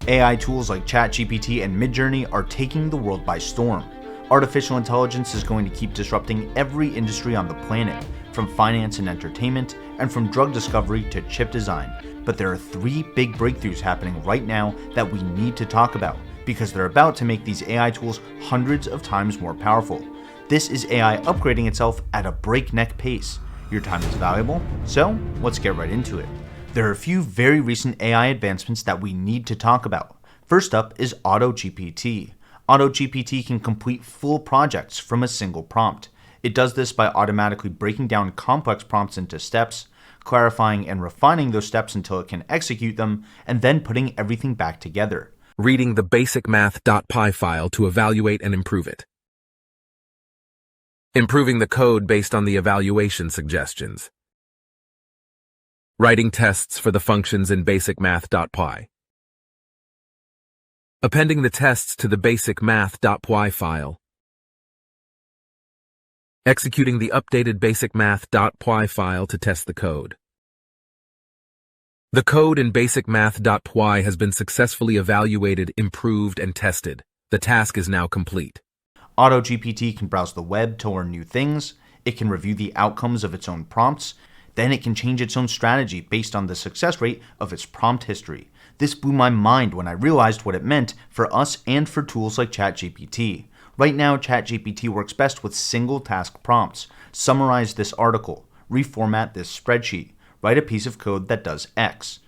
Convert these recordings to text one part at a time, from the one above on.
AI tools like ChatGPT and Midjourney are taking the world by storm. Artificial intelligence is going to keep disrupting every industry on the planet, from finance and entertainment, and from drug discovery to chip design. But there are 3 big breakthroughs happening right now that we need to talk about, because they're about to make these AI tools hundreds of times more powerful. This is AI upgrading itself at a breakneck pace. Your time is valuable, so let's get right into it. There are a few very recent AI advancements that we need to talk about. First up is AutoGPT. AutoGPT can complete full projects from a single prompt. It does this by automatically breaking down complex prompts into steps, clarifying and refining those steps until it can execute them, and then putting everything back together. Reading the basic math.py file to evaluate and improve it. Improving the code based on the evaluation suggestions. Writing tests for the functions in basic math.py. Appending the tests to the basic math.py file. Executing the updated basic math.py file to test the code. The code in basic math.py has been successfully evaluated, improved, and tested. The task is now complete. AutoGPT can browse the web to learn new things, it can review the outcomes of its own prompts, then it can change its own strategy based on the success rate of its prompt history. This blew my mind when I realized what it meant for us and for tools like ChatGPT. Right now, ChatGPT works best with single task prompts. Summarize this article, reformat this spreadsheet, write a piece of code that does X.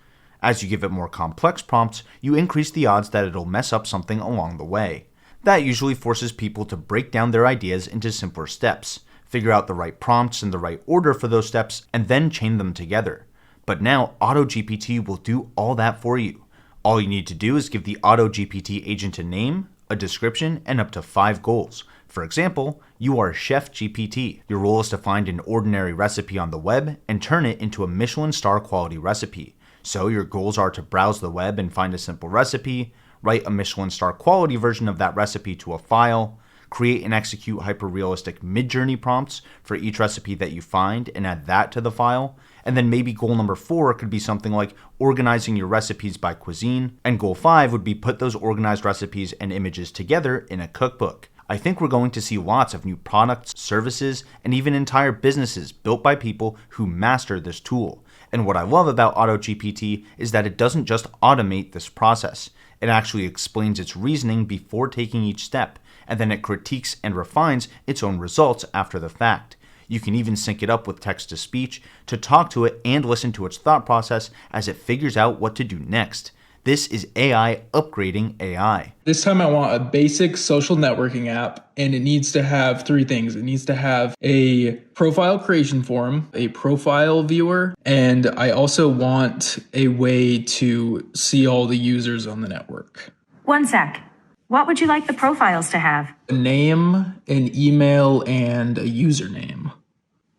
As you give it more complex prompts, you increase the odds that it'll mess up something along the way. That usually forces people to break down their ideas into simpler steps, figure out the right prompts in the right order for those steps, and then chain them together. But now AutoGPT will do all that for you. All you need to do is give the AutoGPT agent a name, a description, and up to 5 goals. For example, you are Chef GPT. Your role is to find an ordinary recipe on the web and turn it into a Michelin star quality recipe. So your goals are to browse the web and find a simple recipe, write a Michelin star quality version of that recipe to a file, create and execute hyper-realistic Midjourney prompts for each recipe that you find and add that to the file. And then maybe goal number 4 could be something like organizing your recipes by cuisine. And goal 5 would be put those organized recipes and images together in a cookbook. I think we're going to see lots of new products, services, and even entire businesses built by people who master this tool. And what I love about AutoGPT is that it doesn't just automate this process. It actually explains its reasoning before taking each step, and then it critiques and refines its own results after the fact. You can even sync it up with text-to-speech to talk to it and listen to its thought process as it figures out what to do next. This is AI upgrading AI. This time I want a basic social networking app, and it needs to have 3 things. It needs to have a profile creation form, a profile viewer, and I also want a way to see all the users on the network. One sec. What would you like the profiles to have? A name, an email, and a username.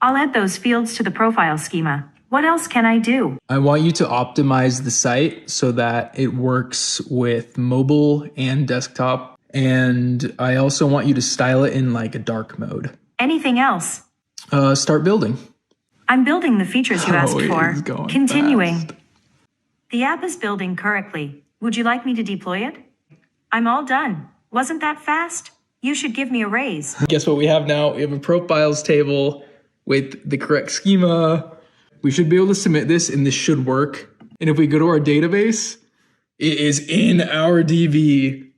I'll add those fields to the profile schema. What else can I do? I want you to optimize the site so that it works with mobile and desktop. And I also want you to style it in like a dark mode. Anything else? Start building. I'm building the features you asked for. It is going Continuing. fast. The app is building correctly. Would you like me to deploy it? I'm all done. Wasn't that fast? You should give me a raise. Guess what we have now? We have a profiles table with the correct schema. We should be able to submit this and this should work. And if we go to our database, it is in our DB.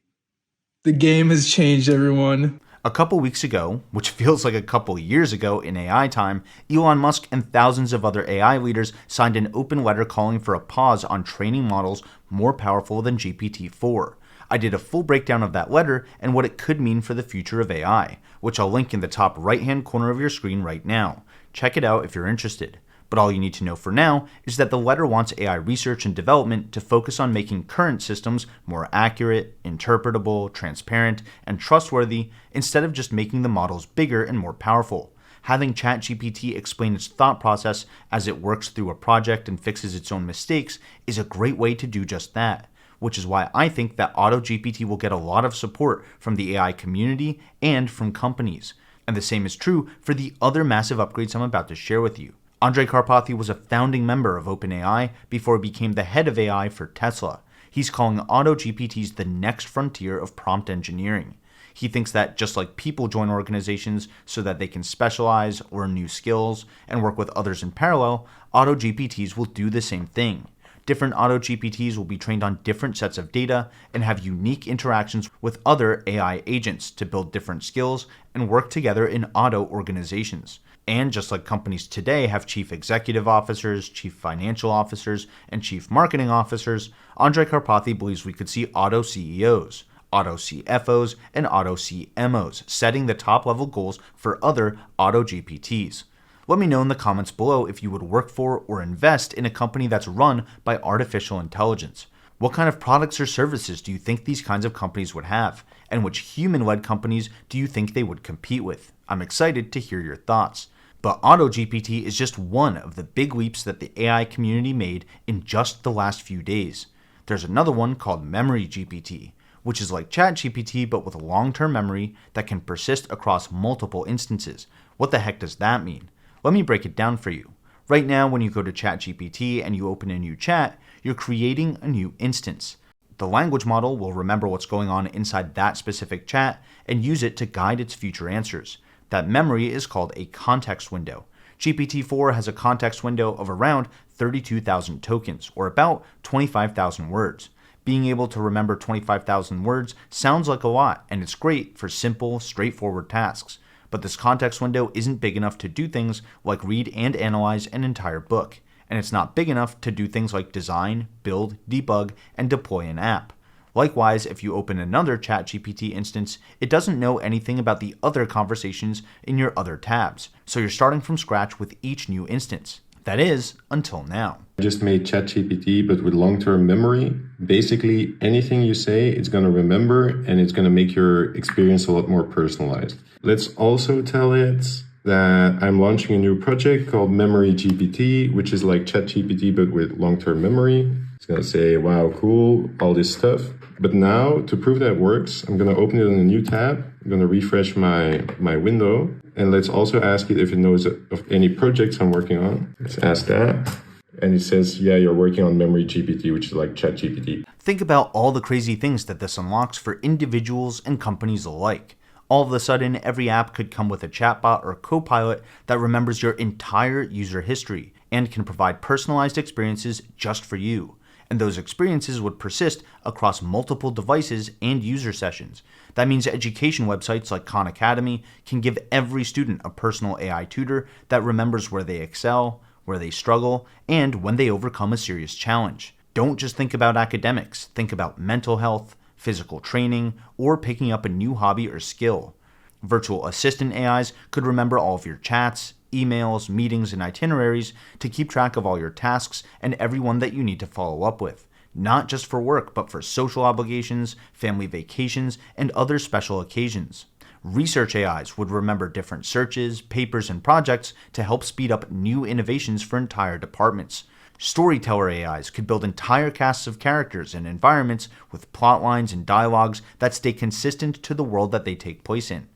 The game has changed, everyone. A couple weeks ago, which feels like a couple years ago in AI time, Elon Musk and thousands of other AI leaders signed an open letter calling for a pause on training models more powerful than GPT-4. I did a full breakdown of that letter and what it could mean for the future of AI, which I'll link in the top right-hand corner of your screen right now. Check it out if you're interested. But all you need to know for now is that the letter wants AI research and development to focus on making current systems more accurate, interpretable, transparent, and trustworthy instead of just making the models bigger and more powerful. Having ChatGPT explain its thought process as it works through a project and fixes its own mistakes is a great way to do just that, which is why I think that AutoGPT will get a lot of support from the AI community and from companies. And the same is true for the other massive upgrades I'm about to share with you. Andrej Karpathy was a founding member of OpenAI before he became the head of AI for Tesla. He's calling AutoGPTs the next frontier of prompt engineering. He thinks that just like people join organizations so that they can specialize, learn new skills, and work with others in parallel, AutoGPTs will do the same thing. Different AutoGPTs will be trained on different sets of data and have unique interactions with other AI agents to build different skills and work together in auto organizations. And just like companies today have chief executive officers, chief financial officers, and chief marketing officers, Andrej Karpathy believes we could see auto CEOs, auto CFOs, and auto CMOs setting the top level goals for other AutoGPTs. Let me know in the comments below if you would work for or invest in a company that's run by artificial intelligence. What kind of products or services do you think these kinds of companies would have? And which human-led companies do you think they would compete with? I'm excited to hear your thoughts. But AutoGPT is just one of the big leaps that the AI community made in just the last few days. There's another one called MemoryGPT, which is like ChatGPT but with long-term memory that can persist across multiple instances. What the heck does that mean? Let me break it down for you. Right now, when you go to ChatGPT and you open a new chat, you're creating a new instance. The language model will remember what's going on inside that specific chat and use it to guide its future answers. That memory is called a context window. GPT-4 has a context window of around 32,000 tokens, or about 25,000 words. Being able to remember 25,000 words sounds like a lot, and it's great for simple, straightforward tasks. But this context window isn't big enough to do things like read and analyze an entire book. And it's not big enough to do things like design, build, debug, and deploy an app. Likewise, if you open another ChatGPT instance, it doesn't know anything about the other conversations in your other tabs. So you're starting from scratch with each new instance. That is, until now. I just made ChatGPT, but with long-term memory. Basically, anything you say, it's going to remember, and it's going to make your experience a lot more personalized. Let's also tell it that I'm launching a new project called MemoryGPT, which is like ChatGPT, but with long-term memory. It's going to say, wow, cool, all this stuff. But now, to prove that works, I'm going to open it in a new tab. I'm going to refresh my window. And let's also ask it if it knows of any projects I'm working on. Let's ask that. And it says, yeah, you're working on MemoryGPT, which is like ChatGPT. Think about all the crazy things that this unlocks for individuals and companies alike. All of a sudden, every app could come with a chatbot or copilot that remembers your entire user history and can provide personalized experiences just for you. And those experiences would persist across multiple devices and user sessions. That means education websites like Khan Academy can give every student a personal AI tutor that remembers where they excel, where they struggle, and when they overcome a serious challenge. Don't just think about academics, think about mental health, physical training, or picking up a new hobby or skill. Virtual assistant AIs could remember all of your chats, emails, meetings, and itineraries to keep track of all your tasks and everyone that you need to follow up with, not just for work, but for social obligations, family vacations, and other special occasions. Research AIs would remember different searches, papers, and projects to help speed up new innovations for entire departments. Storyteller AIs could build entire casts of characters and environments with plot lines and dialogues that stay consistent to the world that they take place in.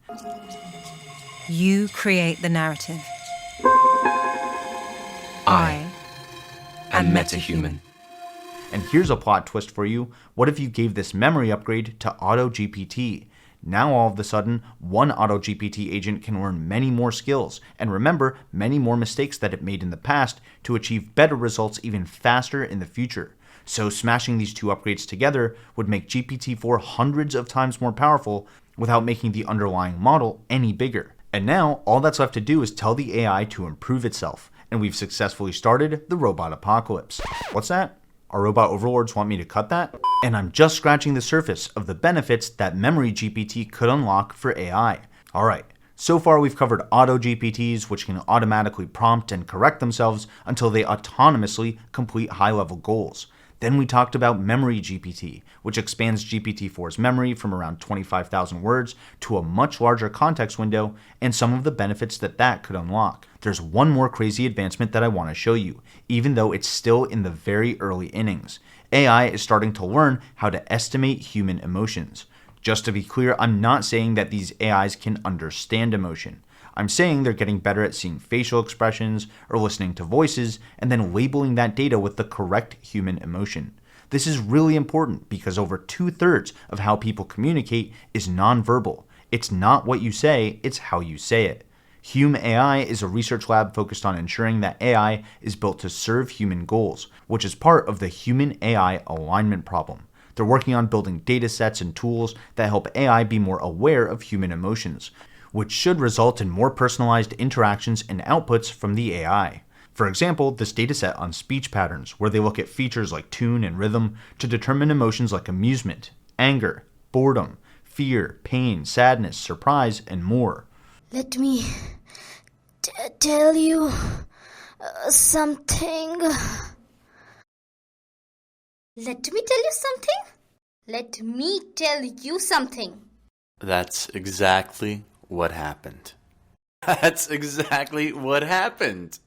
You create the narrative. I am MetaHuman. And here's a plot twist for you. What if you gave this memory upgrade to AutoGPT? Now all of a sudden, one AutoGPT agent can learn many more skills and remember many more mistakes that it made in the past to achieve better results even faster in the future. So smashing these two upgrades together would make GPT-4 hundreds of times more powerful without making the underlying model any bigger. And now all that's left to do is tell the AI to improve itself. And we've successfully started the robot apocalypse. What's that? Our robot overlords want me to cut that? And I'm just scratching the surface of the benefits that MemoryGPT could unlock for AI. Alright, so far we've covered AutoGPTs, which can automatically prompt and correct themselves until they autonomously complete high-level goals. Then we talked about MemoryGPT, which expands GPT-4's memory from around 25,000 words to a much larger context window, and some of the benefits that could unlock. There's one more crazy advancement that I want to show you, even though it's still in the very early innings. AI is starting to learn how to estimate human emotions. Just to be clear, I'm not saying that these AIs can understand emotion. I'm saying they're getting better at seeing facial expressions or listening to voices and then labeling that data with the correct human emotion. This is really important because over 2/3 of how people communicate is nonverbal. It's not what you say, it's how you say it. Hume AI is a research lab focused on ensuring that AI is built to serve human goals, which is part of the human AI alignment problem. They're working on building data sets and tools that help AI be more aware of human emotions, which should result in more personalized interactions and outputs from the AI. For example, this dataset on speech patterns, where they look at features like tone and rhythm to determine emotions like amusement, anger, boredom, fear, pain, sadness, surprise, and more. Let me tell you something. Let me tell you something? Let me tell you something. That's exactly what happened. That's exactly what happened.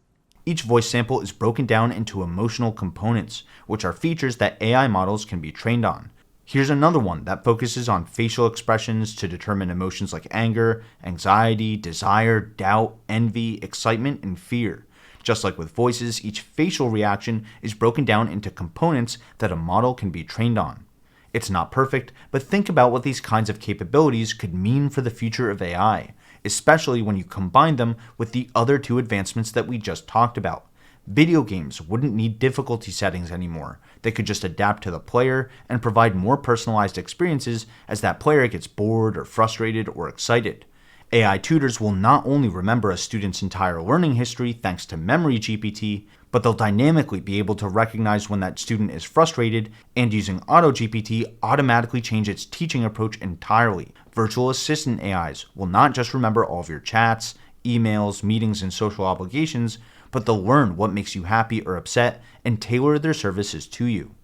Each voice sample is broken down into emotional components, which are features that AI models can be trained on. Here's another one that focuses on facial expressions to determine emotions like anger, anxiety, desire, doubt, envy, excitement, and fear. Just like with voices, each facial reaction is broken down into components that a model can be trained on. It's not perfect, but think about what these kinds of capabilities could mean for the future of AI, especially when you combine them with the other two advancements that we just talked about. Video games wouldn't need difficulty settings anymore. They could just adapt to the player and provide more personalized experiences as that player gets bored or frustrated or excited. AI tutors will not only remember a student's entire learning history thanks to MemoryGPT, but they'll dynamically be able to recognize when that student is frustrated and, using AutoGPT, automatically change its teaching approach entirely. Virtual assistant AIs will not just remember all of your chats, emails, meetings, and social obligations, but they'll learn what makes you happy or upset and tailor their services to you.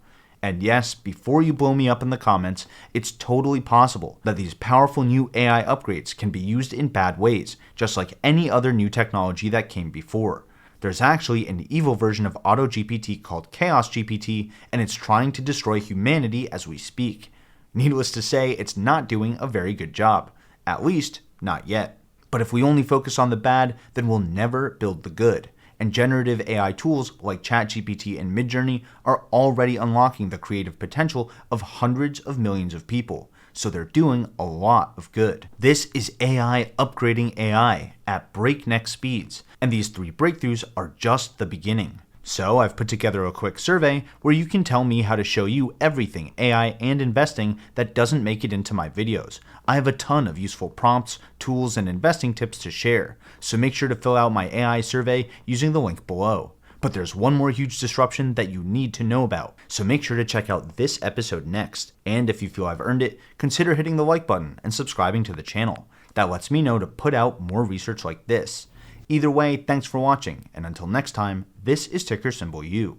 And yes, before you blow me up in the comments, it's totally possible that these powerful new AI upgrades can be used in bad ways, just like any other new technology that came before. There's actually an evil version of AutoGPT called ChaosGPT, and it's trying to destroy humanity as we speak. Needless to say, it's not doing a very good job. At least, not yet. But if we only focus on the bad, then we'll never build the good. And generative AI tools like ChatGPT and Midjourney are already unlocking the creative potential of hundreds of millions of people, so they're doing a lot of good. This is AI upgrading AI at breakneck speeds, and these 3 breakthroughs are just the beginning. So I've put together a quick survey where you can tell me how to show you everything AI and investing that doesn't make it into my videos. I have a ton of useful prompts, tools, and investing tips to share, so make sure to fill out my AI survey using the link below. But there's one more huge disruption that you need to know about, so make sure to check out this episode next. And if you feel I've earned it, consider hitting the like button and subscribing to the channel. That lets me know to put out more research like this. Either way, thanks for watching, and until next time, this is ticker symbol U.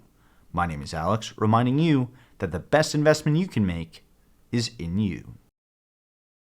My name is Alex, reminding you that the best investment you can make is in you.